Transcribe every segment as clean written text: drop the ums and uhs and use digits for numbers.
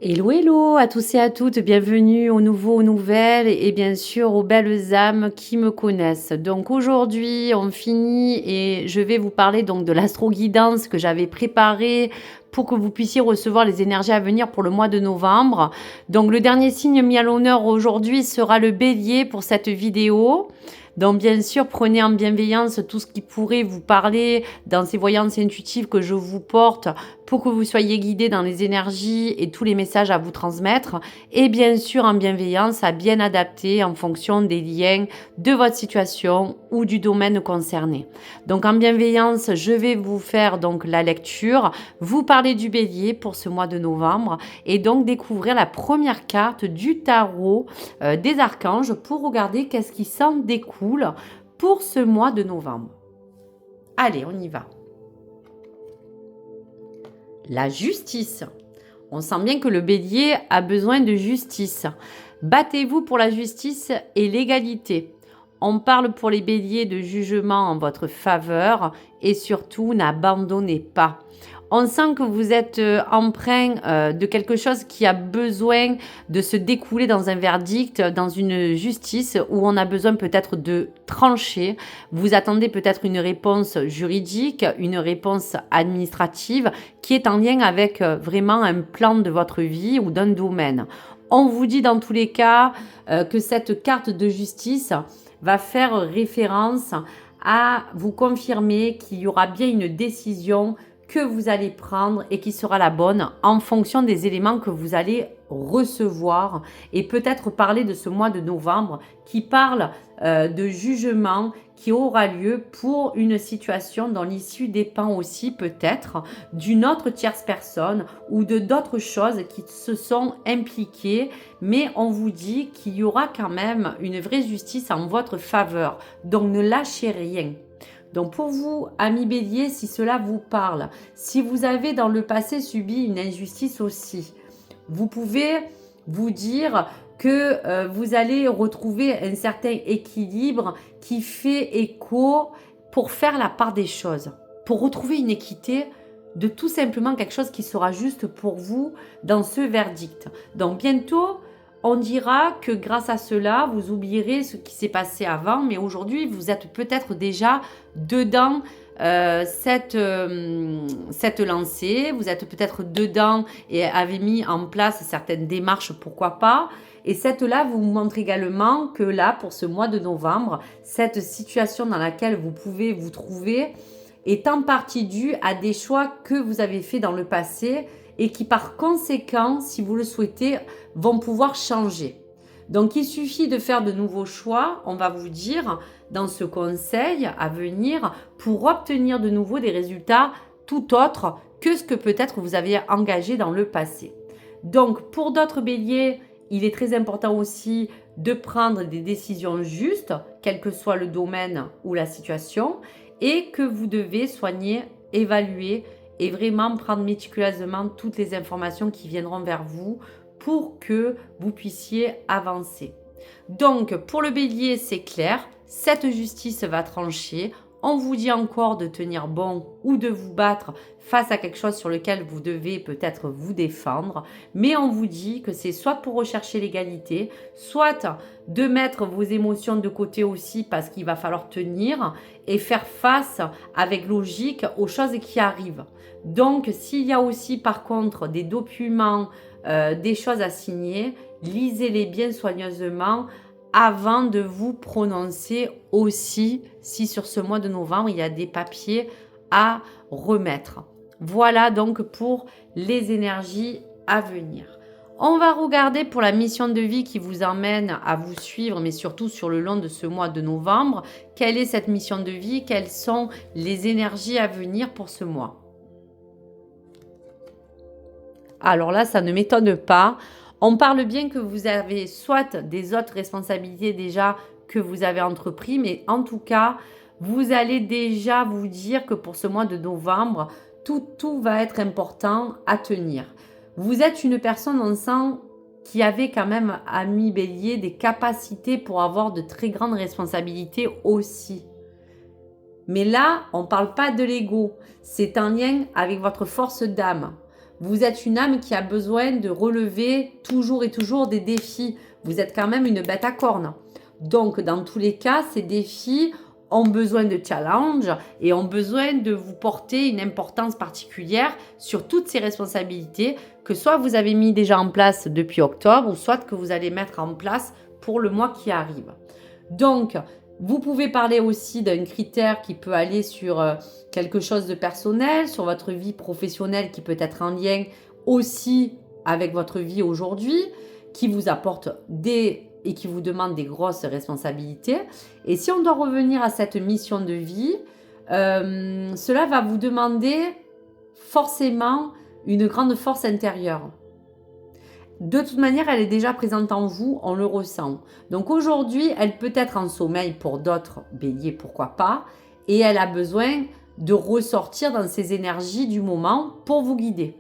Hello, hello à tous et à toutes, bienvenue aux nouveaux, aux nouvelles et bien sûr aux belles âmes qui me connaissent. Donc aujourd'hui, on finit et je vais vous parler donc de l'astro-guidance que j'avais préparée pour que vous puissiez recevoir les énergies à venir pour le mois de novembre. Donc le dernier signe mis à l'honneur aujourd'hui sera le bélier pour cette vidéo. Donc bien sûr, prenez en bienveillance tout ce qui pourrait vous parler dans ces voyances intuitives que je vous porte pour que vous soyez guidés dans les énergies et tous les messages à vous transmettre. Et bien sûr, en bienveillance, à bien adapter en fonction des liens de votre situation ou du domaine concerné. Donc en bienveillance, je vais vous faire donc la lecture, vous parler du bélier pour ce mois de novembre et donc découvrir la première carte du tarot des archanges pour regarder qu'est-ce qui s'en découle pour ce mois de novembre. Allez, on y va. La justice. On sent bien que le bélier a besoin de justice. Battez-vous pour la justice et l'égalité. On parle pour les béliers de jugement en votre faveur et surtout n'abandonnez pas. On sent que vous êtes empreint de quelque chose qui a besoin de se découler dans un verdict, dans une justice où on a besoin peut-être de trancher. Vous attendez peut-être une réponse juridique, une réponse administrative qui est en lien avec vraiment un plan de votre vie ou d'un domaine. On vous dit dans tous les cas que cette carte de justice va faire référence à vous confirmer qu'il y aura bien une décision que vous allez prendre et qui sera la bonne en fonction des éléments que vous allez recevoir et peut-être parler de ce mois de novembre qui parle de jugement qui aura lieu pour une situation dont l'issue dépend aussi peut-être d'une autre tierce personne ou de d'autres choses qui se sont impliquées, mais on vous dit qu'il y aura quand même une vraie justice en votre faveur. Donc ne lâchez rien. Donc pour vous, amis bélier, si cela vous parle, si vous avez dans le passé subi une injustice aussi, vous pouvez vous dire que vous allez retrouver un certain équilibre qui fait écho pour faire la part des choses, pour retrouver une équité de tout simplement quelque chose qui sera juste pour vous dans ce verdict. Donc bientôt, on dira que grâce à cela, vous oublierez ce qui s'est passé avant, mais aujourd'hui, vous êtes peut-être déjà dedans cette lancée, vous êtes peut-être dedans et avez mis en place certaines démarches, pourquoi pas. Et cette-là vous montre également que là, pour ce mois de novembre, cette situation dans laquelle vous pouvez vous trouver est en partie due à des choix que vous avez faits dans le passé et qui par conséquent, si vous le souhaitez, vont pouvoir changer. Donc il suffit de faire de nouveaux choix, on va vous dire, dans ce conseil à venir pour obtenir de nouveau des résultats tout autres que ce que peut-être vous avez engagé dans le passé. Donc pour d'autres béliers, il est très important aussi de prendre des décisions justes, quel que soit le domaine ou la situation, et que vous devez soigner, évaluer et vraiment prendre méticuleusement toutes les informations qui viendront vers vous pour que vous puissiez avancer. Donc, pour le bélier, c'est clair, cette justice va trancher. On vous dit encore de tenir bon ou de vous battre face à quelque chose sur lequel vous devez peut-être vous défendre, mais on vous dit que c'est soit pour rechercher l'égalité, soit de mettre vos émotions de côté aussi parce qu'il va falloir tenir et faire face avec logique aux choses qui arrivent. Donc, s'il y a aussi par contre des documents, des choses à signer, lisez-les bien soigneusement avant de vous prononcer aussi si sur ce mois de novembre, il y a des papiers à remettre. Voilà donc pour les énergies à venir. On va regarder pour la mission de vie qui vous emmène à vous suivre, mais surtout sur le long de ce mois de novembre. Quelle est cette mission de vie? Quelles sont les énergies à venir pour ce mois? Alors là, ça ne m'étonne pas. On parle bien que vous avez soit des autres responsabilités déjà que vous avez entrepris, mais en tout cas, vous allez déjà vous dire que pour ce mois de novembre, tout va être important à tenir. Vous êtes une personne, on sent, qui avait quand même, ami bélier, des capacités pour avoir de très grandes responsabilités aussi. Mais là, on ne parle pas de l'ego. C'est en lien avec votre force d'âme. vous êtes une âme qui a besoin de relever toujours et toujours des défis. Vous êtes quand même une bête à cornes. Donc, dans tous les cas, ces défis ont besoin de challenge et ont besoin de vous porter une importance particulière sur toutes ces responsabilités que soit vous avez mis déjà en place depuis octobre ou soit que vous allez mettre en place pour le mois qui arrive. Donc, vous pouvez parler aussi d'un critère qui peut aller sur quelque chose de personnel, sur votre vie professionnelle qui peut être en lien aussi avec votre vie aujourd'hui, qui vous apporte et qui vous demande des grosses responsabilités. Et si on doit revenir à cette mission de vie, cela va vous demander forcément une grande force intérieure. De toute manière, elle est déjà présente en vous, on le ressent. Donc aujourd'hui, elle peut être en sommeil pour d'autres, béliers, pourquoi pas, et elle a besoin de ressortir dans ses énergies du moment pour vous guider.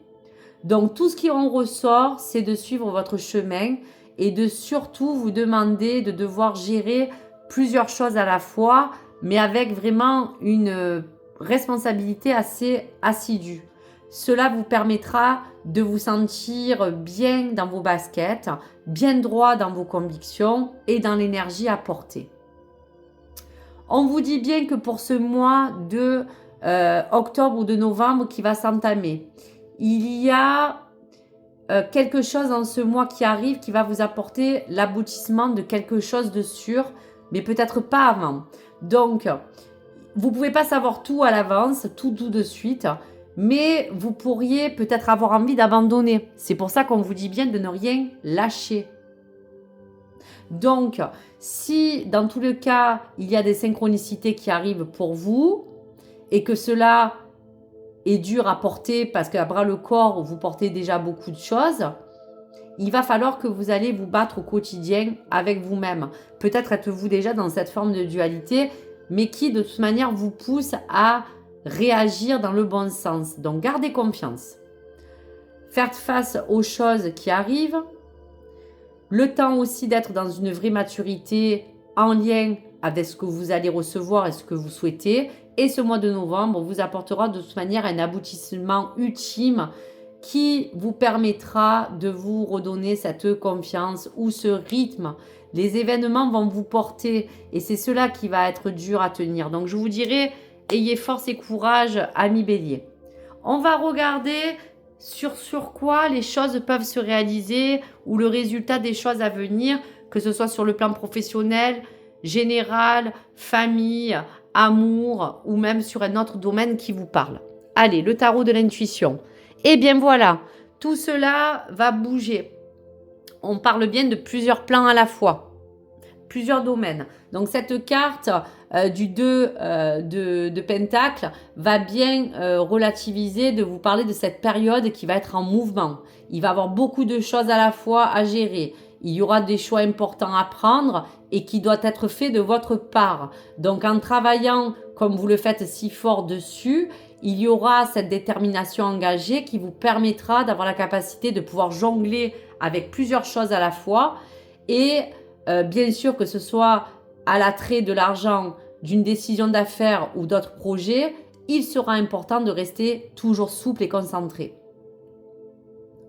Donc tout ce qui en ressort, c'est de suivre votre chemin et de surtout vous demander de devoir gérer plusieurs choses à la fois, mais avec vraiment une responsabilité assez assidue. Cela vous permettra de vous sentir bien dans vos baskets, bien droit dans vos convictions et dans l'énergie apportée. On vous dit bien que pour ce mois de octobre ou de novembre qui va s'entamer, il y a quelque chose en ce mois qui arrive qui va vous apporter l'aboutissement de quelque chose de sûr, mais peut-être pas avant. Donc, vous ne pouvez pas savoir tout à l'avance, tout de suite, mais vous pourriez peut-être avoir envie d'abandonner. C'est pour ça qu'on vous dit bien de ne rien lâcher. Donc, si dans tous les cas, il y a des synchronicités qui arrivent pour vous et que cela est dur à porter parce qu'à bras le corps, vous portez déjà beaucoup de choses, il va falloir que vous allez vous battre au quotidien avec vous-même. Peut-être êtes-vous déjà dans cette forme de dualité, mais qui de toute manière vous pousse à réagir dans le bon sens. Donc gardez confiance. Faites face aux choses qui arrivent. Le temps aussi d'être dans une vraie maturité en lien avec ce que vous allez recevoir et ce que vous souhaitez. Et ce mois de novembre vous apportera de toute manière un aboutissement ultime qui vous permettra de vous redonner cette confiance ou ce rythme. Les événements vont vous porter et c'est cela qui va être dur à tenir. Donc je vous dirais, ayez force et courage, amis béliers. On va regarder sur quoi les choses peuvent se réaliser ou le résultat des choses à venir, que ce soit sur le plan professionnel, général, famille, amour ou même sur un autre domaine qui vous parle. Allez, le tarot de l'intuition. Eh bien voilà, tout cela va bouger. On parle bien de plusieurs plans à la fois, plusieurs domaines. Donc cette carte du 2 de Pentacle va bien relativiser, de vous parler de cette période qui va être en mouvement. Il va y avoir beaucoup de choses à la fois à gérer. Il y aura des choix importants à prendre et qui doivent être faits de votre part. Donc en travaillant comme vous le faites si fort dessus, il y aura cette détermination engagée qui vous permettra d'avoir la capacité de pouvoir jongler avec plusieurs choses à la fois et bien sûr que ce soit à l'attrait de l'argent, d'une décision d'affaires ou d'autres projets, il sera important de rester toujours souple et concentré.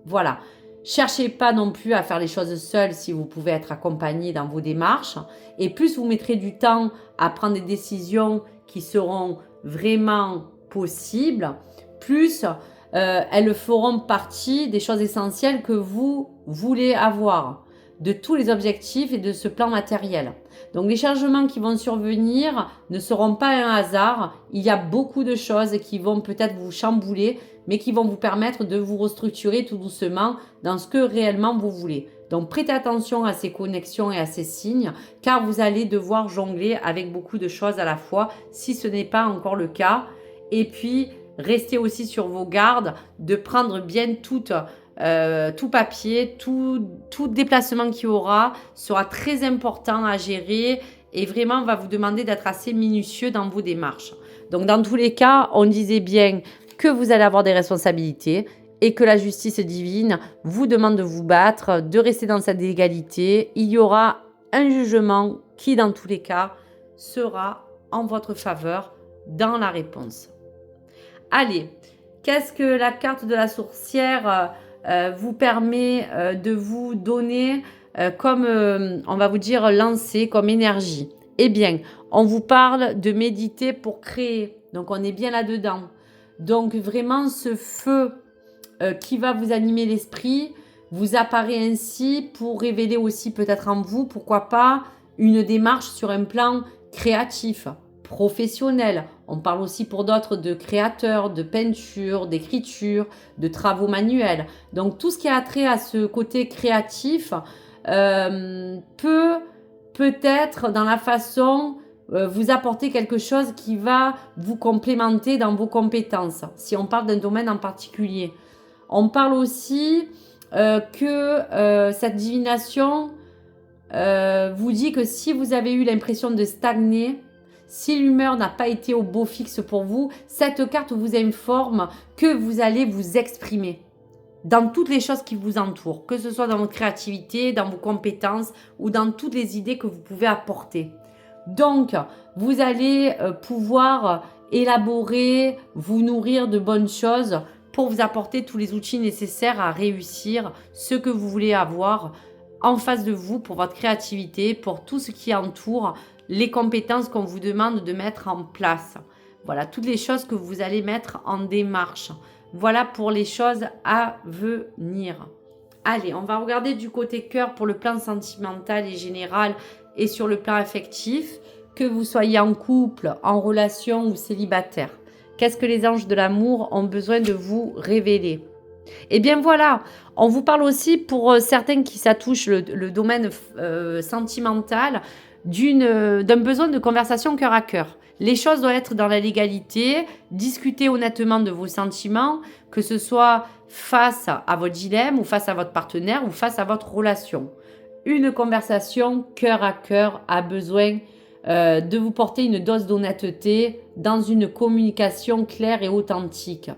Voilà. Cherchez pas non plus à faire les choses seul si vous pouvez être accompagné dans vos démarches. Et plus vous mettrez du temps à prendre des décisions qui seront vraiment possibles, plus elles feront partie des choses essentielles que vous voulez avoir, de tous les objectifs et de ce plan matériel. Donc les changements qui vont survenir ne seront pas un hasard. Il y a beaucoup de choses qui vont peut-être vous chambouler, mais qui vont vous permettre de vous restructurer tout doucement dans ce que réellement vous voulez. Donc prêtez attention à ces connexions et à ces signes, car vous allez devoir jongler avec beaucoup de choses à la fois, si ce n'est pas encore le cas. Et puis, restez aussi sur vos gardes de prendre bien tout papier, tout déplacement qu'il y aura sera très important à gérer et vraiment va vous demander d'être assez minutieux dans vos démarches. Donc dans tous les cas, on disait bien que vous allez avoir des responsabilités et que la justice divine vous demande de vous battre, de rester dans cette égalité. Il y aura un jugement qui, dans tous les cas, sera en votre faveur dans la réponse. Allez, Qu'est-ce que la carte de la sorcière vous permet de vous donner comme, on va vous dire, lancer comme énergie? Eh bien, on vous parle de méditer pour créer. Donc, on est bien là-dedans. Donc, vraiment, ce feu qui va vous animer l'esprit vous apparaît ainsi pour révéler aussi peut-être en vous, pourquoi pas, une démarche sur un plan créatif, professionnel. On parle aussi pour d'autres de créateurs, de peinture, d'écriture, de travaux manuels. Donc tout ce qui a trait à ce côté créatif peut-être dans la façon vous apporter quelque chose qui va vous complémenter dans vos compétences, si on parle d'un domaine en particulier. On parle aussi que cette divination vous dit que si vous avez eu l'impression de stagner, si l'humeur n'a pas été au beau fixe pour vous, cette carte vous informe que vous allez vous exprimer dans toutes les choses qui vous entourent, que ce soit dans votre créativité, dans vos compétences ou dans toutes les idées que vous pouvez apporter. Donc, vous allez pouvoir élaborer, vous nourrir de bonnes choses pour vous apporter tous les outils nécessaires à réussir ce que vous voulez avoir en face de vous pour votre créativité, pour tout ce qui entoure les compétences qu'on vous demande de mettre en place. Voilà, toutes les choses que vous allez mettre en démarche. Voilà pour les choses à venir. Allez, on va regarder du côté cœur pour le plan sentimental et général et sur le plan affectif, que vous soyez en couple, en relation ou célibataire. Qu'est-ce que les anges de l'amour ont besoin de vous révéler? Eh bien voilà, on vous parle aussi pour certains qui ça touche le domaine sentimental d'un besoin de conversation cœur à cœur. Les choses doivent être dans la légalité, discuter honnêtement de vos sentiments, que ce soit face à votre dilemme ou face à votre partenaire ou face à votre relation. Une conversation cœur à cœur a besoin de vous porter une dose d'honnêteté dans une communication claire et authentique.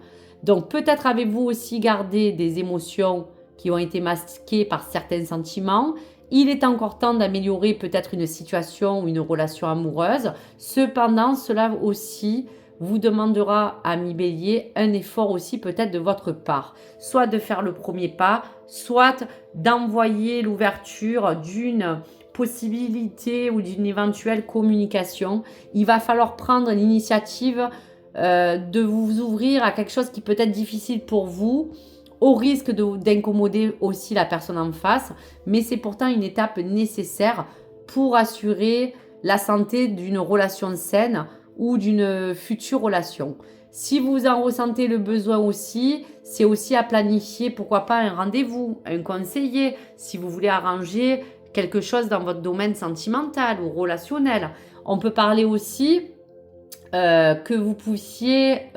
Donc peut-être avez-vous aussi gardé des émotions qui ont été masquées par certains sentiments. Il est encore temps d'améliorer peut-être une situation ou une relation amoureuse. Cependant, cela aussi vous demandera, ami Bélier, un effort aussi peut-être de votre part. Soit de faire le premier pas, soit d'envoyer l'ouverture d'une possibilité ou d'une éventuelle communication. Il va falloir prendre l'initiative de vous ouvrir à quelque chose qui peut être difficile pour vous, au risque d'incommoder aussi la personne en face, mais c'est pourtant une étape nécessaire pour assurer la santé d'une relation saine ou d'une future relation. Si vous en ressentez le besoin aussi, c'est aussi à planifier, pourquoi pas un rendez-vous, un conseiller, si vous voulez arranger quelque chose dans votre domaine sentimental ou relationnel. On peut parler aussi que vous puissiez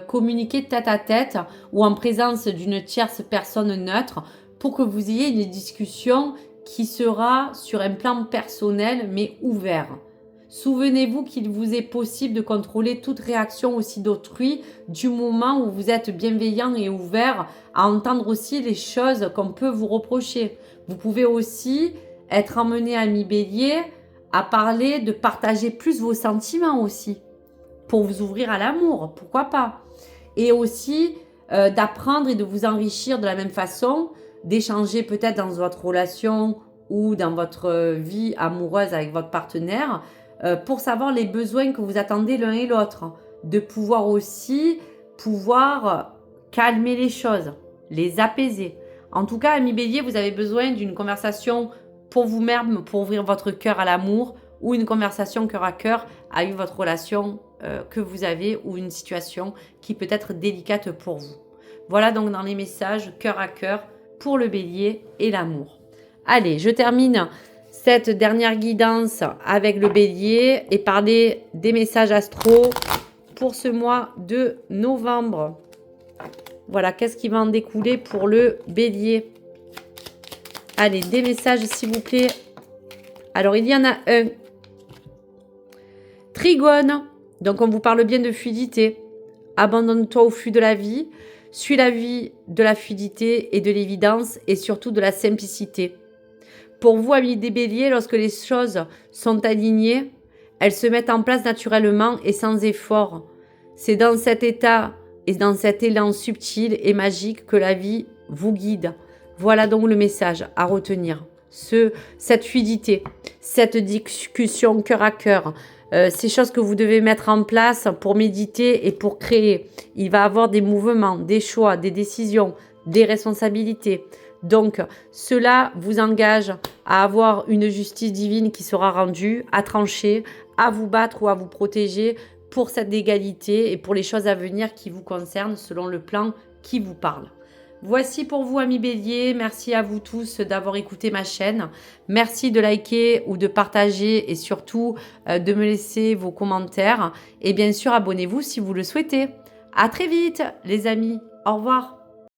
communiquer tête à tête ou en présence d'une tierce personne neutre pour que vous ayez une discussion qui sera sur un plan personnel mais ouvert. Souvenez-vous qu'il vous est possible de contrôler toute réaction aussi d'autrui du moment où vous êtes bienveillant et ouvert à entendre aussi les choses qu'on peut vous reprocher. Vous pouvez aussi être emmené, ami Bélier, à parler de partager plus vos sentiments aussi, pour vous ouvrir à l'amour, pourquoi pas. Et aussi d'apprendre et de vous enrichir de la même façon, d'échanger peut-être dans votre relation ou dans votre vie amoureuse avec votre partenaire, pour savoir les besoins que vous attendez l'un et l'autre. De pouvoir aussi calmer les choses, les apaiser. En tout cas, ami Bélier, vous avez besoin d'une conversation pour vous-même, pour ouvrir votre cœur à l'amour, ou une conversation cœur à cœur avec votre relation que vous avez ou une situation qui peut être délicate pour vous. Voilà donc dans les messages cœur à cœur pour le Bélier et l'amour. Allez, je termine cette dernière guidance avec le Bélier et parler des messages astro pour ce mois de novembre. Voilà, qu'est-ce qui va en découler pour le Bélier? Allez, des messages s'il vous plaît. Alors, il y en a un. Trigone. Donc, on vous parle bien de fluidité. Abandonne-toi au flux de la vie. Suis la vie de la fluidité et de l'évidence et surtout de la simplicité. Pour vous, amis des Béliers, lorsque les choses sont alignées, elles se mettent en place naturellement et sans effort. C'est dans cet état et dans cet élan subtil et magique que la vie vous guide. Voilà donc le message à retenir. Cette fluidité, cette discussion cœur à cœur, ces choses que vous devez mettre en place pour méditer et pour créer. Il va y avoir des mouvements, des choix, des décisions, des responsabilités. Donc, cela vous engage à avoir une justice divine qui sera rendue, à trancher, à vous battre ou à vous protéger pour cette égalité et pour les choses à venir qui vous concernent selon le plan qui vous parle. Voici pour vous, amis Bélier. Merci à vous tous d'avoir écouté ma chaîne. Merci de liker ou de partager et surtout de me laisser vos commentaires. Et bien sûr, abonnez-vous si vous le souhaitez. À très vite, les amis. Au revoir.